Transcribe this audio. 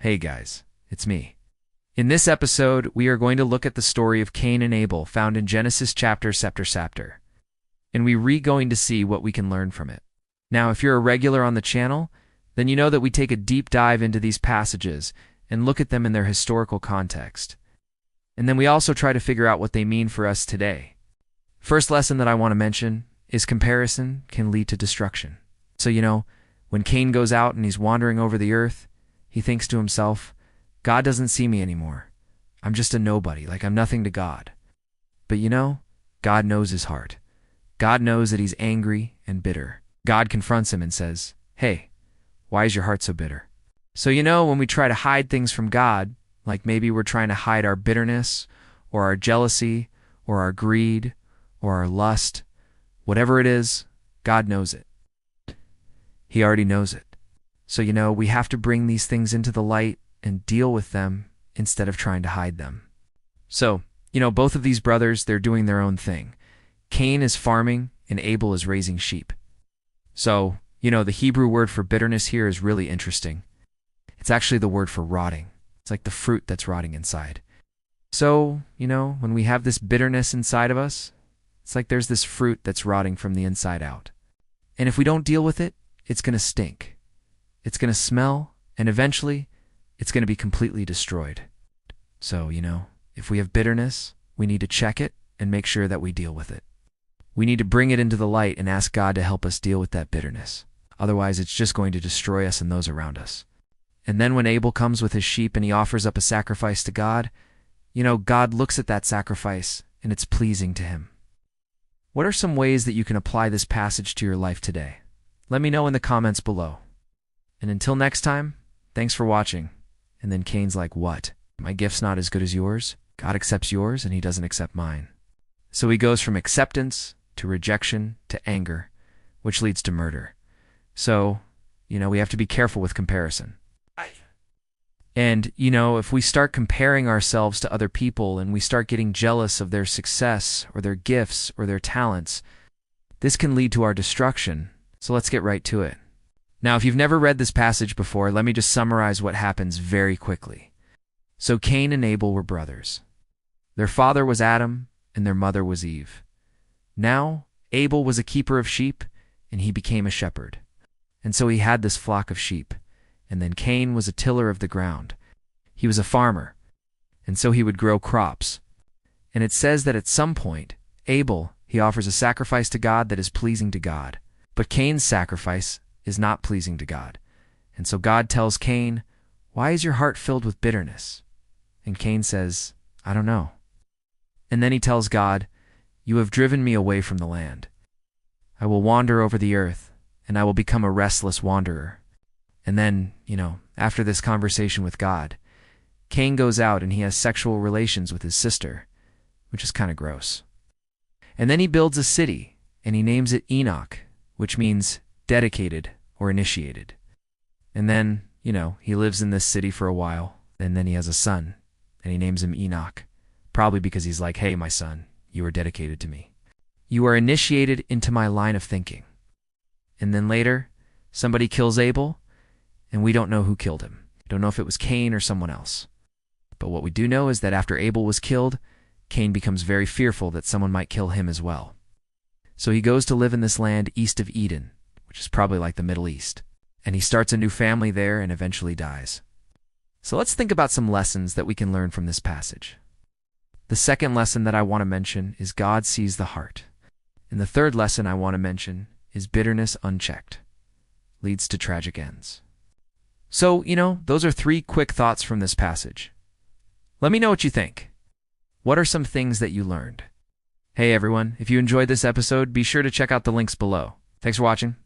Hey guys, it's me. In this episode, we are going to look at the story of Cain and Abel found in Genesis chapter. And we're going to see what we can learn from it. Now, if you're a regular on the channel, then you know that we take a deep dive into these passages and look at them in their historical context. And then we also try to figure out what they mean for us today. First lesson that I want to mention is comparison can lead to destruction. So, when Cain goes out and he's wandering over the earth, he thinks to himself, God doesn't see me anymore. I'm just a nobody, like I'm nothing to God. But God knows his heart. God knows that he's angry and bitter. God confronts him and says, hey, why is your heart so bitter? So when we try to hide things from God, like maybe we're trying to hide our bitterness or our jealousy or our greed or our lust, whatever it is, God knows it. He already knows it. So we have to bring these things into the light and deal with them instead of trying to hide them. So, both of these brothers, they're doing their own thing. Cain is farming and Abel is raising sheep. So, the Hebrew word for bitterness here is really interesting. It's actually the word for rotting. It's like the fruit that's rotting inside. So, when we have this bitterness inside of us, it's like there's this fruit that's rotting from the inside out. And if we don't deal with it, it's going to stink. It's going to smell, and eventually, it's going to be completely destroyed. So, if we have bitterness, we need to check it and make sure that we deal with it. We need to bring it into the light and ask God to help us deal with that bitterness. Otherwise, it's just going to destroy us and those around us. And then when Abel comes with his sheep and he offers up a sacrifice to God, God looks at that sacrifice and it's pleasing to him. What are some ways that you can apply this passage to your life today? Let me know in the comments below. And until next time, thanks for watching. And then Cain's like, what? My gift's not as good as yours? God accepts yours and he doesn't accept mine. So he goes from acceptance to rejection to anger, which leads to murder. So, we have to be careful with comparison. And, if we start comparing ourselves to other people and we start getting jealous of their success or their gifts or their talents, this can lead to our destruction. So let's get right to it. Now, if you've never read this passage before, let me just summarize what happens very quickly. So Cain and Abel were brothers. Their father was Adam, and their mother was Eve. Now, Abel was a keeper of sheep, and he became a shepherd. And so he had this flock of sheep. And then Cain was a tiller of the ground. He was a farmer, and so he would grow crops. And it says that at some point, Abel, he offers a sacrifice to God that is pleasing to God. But Cain's sacrifice is not pleasing to God. And so God tells Cain, why is your heart filled with bitterness? And Cain says, I don't know. And then he tells God, you have driven me away from the land. I will wander over the earth, and I will become a restless wanderer. And then, after this conversation with God, Cain goes out and he has sexual relations with his sister, which is kind of gross. And then he builds a city, and he names it Enoch, which means dedicated or initiated. And then, he lives in this city for a while, and then he has a son, and he names him Enoch, probably because he's like, hey, my son, you are dedicated to me. You are initiated into my line of thinking. And then later, somebody kills Abel, and we don't know who killed him. Don't know if it was Cain or someone else. But what we do know is that after Abel was killed, Cain becomes very fearful that someone might kill him as well. So he goes to live in this land east of Eden, which is probably like the Middle East. And he starts a new family there and eventually dies. So let's think about some lessons that we can learn from this passage. The second lesson that I want to mention is God sees the heart. And the third lesson I want to mention is bitterness unchecked leads to tragic ends. So, those are 3 quick thoughts from this passage. Let me know what you think. What are some things that you learned? Hey everyone, if you enjoyed this episode, be sure to check out the links below. Thanks for watching.